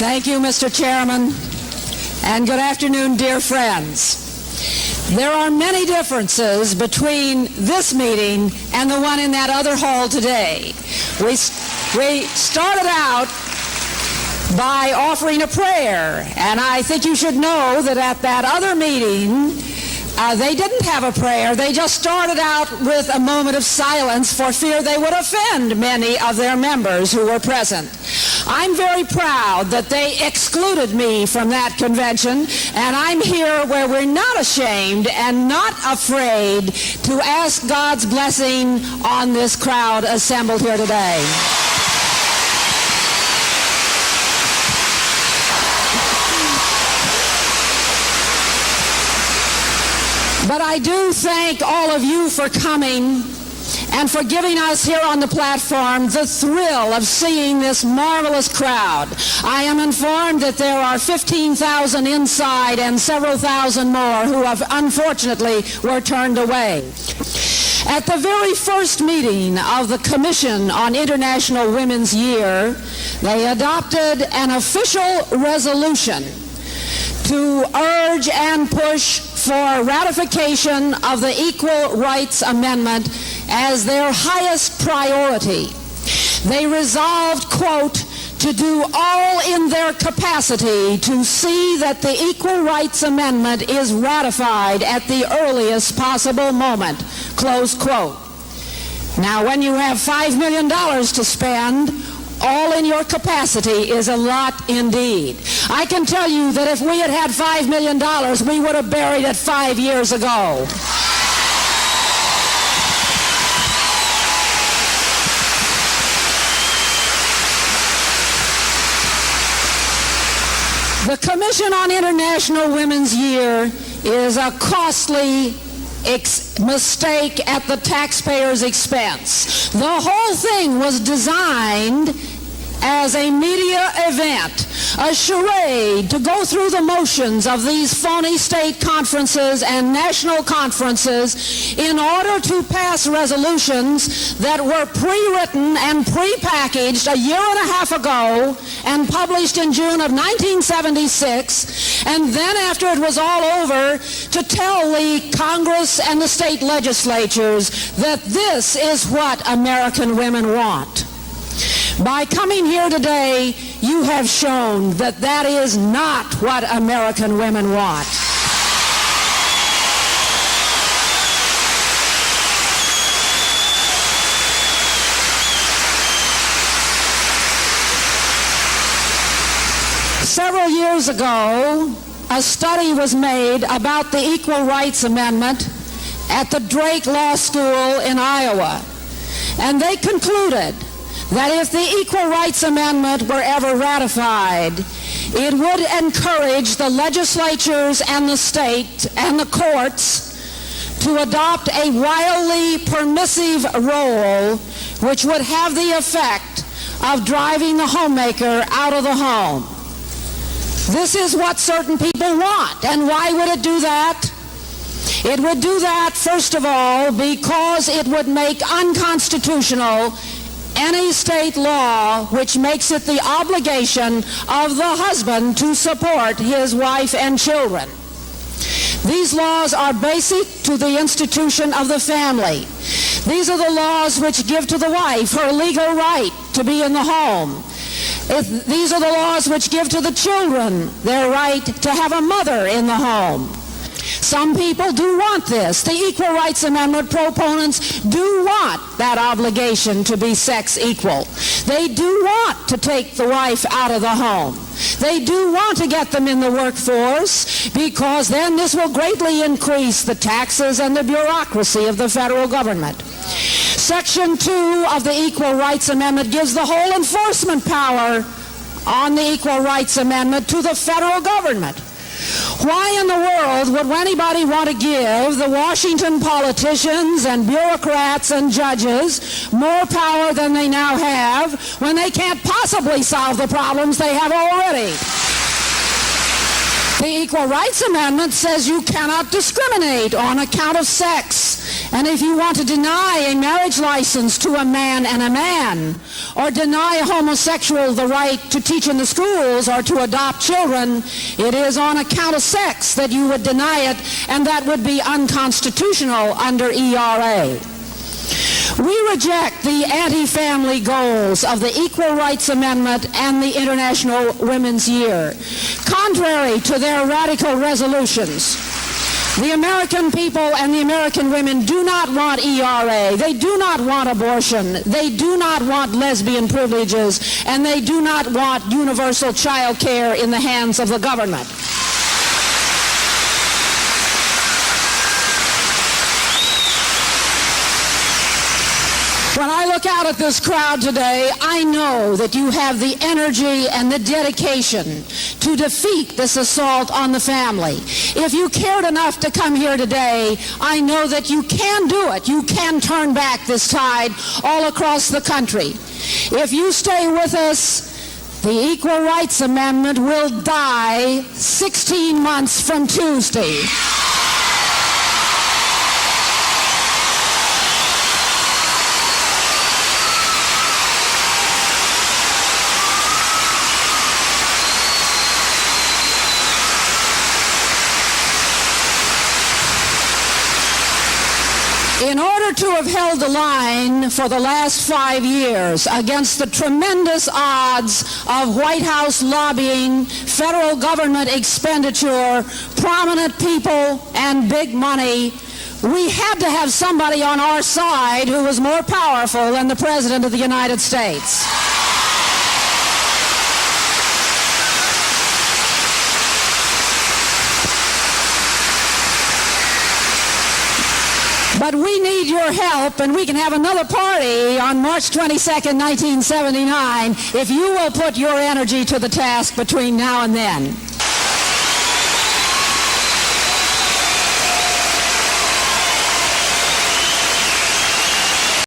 Thank you, Mr. Chairman, and good afternoon, dear friends. There are many differences between this meeting and the one in that other hall today. We started out by offering a prayer, and I think you should know that at that other meeting, they didn't have a prayer. They just started out with a moment of silence for fear they would offend many of their members who were present. I'm very proud that they excluded me from that convention, and I'm here where we're not ashamed and not afraid to ask God's blessing on this crowd assembled here today. But I do thank all of you for coming and for giving us here on the platform the thrill of seeing this marvelous crowd. I am informed that there are 15,000 inside and several thousand more who have unfortunately were turned away. At the very first meeting of the Commission on International Women's Year, they adopted an official resolution to urge and push for ratification of the Equal Rights Amendment as their highest priority. They resolved, quote, to do all in their capacity to see that the Equal Rights Amendment is ratified at the earliest possible moment, close quote. Now, when you have $5 million to spend, all in your capacity is a lot indeed. I can tell you that if we had had $5 million, we would have buried it 5 years ago. The Commission on International Women's Year is a costly mistake at the taxpayer's expense. The whole thing was designed as a media event, a charade to go through the motions of these phony state conferences and national conferences in order to pass resolutions that were pre-written and pre-packaged a year and a half ago and published in June of 1976, and then after it was all over, to tell the Congress and the state legislatures that this is what American women want. By coming here today, you have shown that that is not what American women want. Several years ago, a study was made about the Equal Rights Amendment at the Drake Law School in Iowa, and they concluded that if the Equal Rights Amendment were ever ratified, it would encourage the legislatures and the state and the courts to adopt a wildly permissive role which would have the effect of driving the homemaker out of the home. This is what certain people want. And why would it do that? It would do that, first of all, because it would make unconstitutional any state law which makes it the obligation of the husband to support his wife and children. These laws are basic to the institution of the family. These are the laws which give to the wife her legal right to be in the home. These are the laws which give to the children their right to have a mother in the home. Some people do want this. The Equal Rights Amendment proponents do want that obligation to be sex equal. They do want to take the wife out of the home. They do want to get them in the workforce because then this will greatly increase the taxes and the bureaucracy of the federal government. Section 2 of the Equal Rights Amendment gives the whole enforcement power on the Equal Rights Amendment to the federal government. Why in the world would anybody want to give the Washington politicians and bureaucrats and judges more power than they now have when they can't possibly solve the problems they have already? The Equal Rights Amendment says you cannot discriminate on account of sex, And if you want to deny a marriage license to a man and a man, or deny a homosexual the right to teach in the schools or to adopt children, it is on account of sex that you would deny it, and that would be unconstitutional under ERA. We reject the anti-family goals of the Equal Rights Amendment and the International Women's Year. Contrary to their radical resolutions, the American people and the American women do not want ERA. They do not want abortion. They do not want lesbian privileges. And they do not want universal child care in the hands of the government. When I look out at this crowd today, I know that you have the energy and the dedication to defeat this assault on the family. If you cared enough to come here today, I know that you can do it. You can turn back this tide all across the country. If you stay with us, the Equal Rights Amendment will die 16 months from Tuesday. In order to have held the line for the last 5 years against the tremendous odds of White House lobbying, federal government expenditure, prominent people, and big money, we had to have somebody on our side who was more powerful than the President of the United States. But we need your help, and we can have another party on March 22nd, 1979, if you will put your energy to the task between now and then.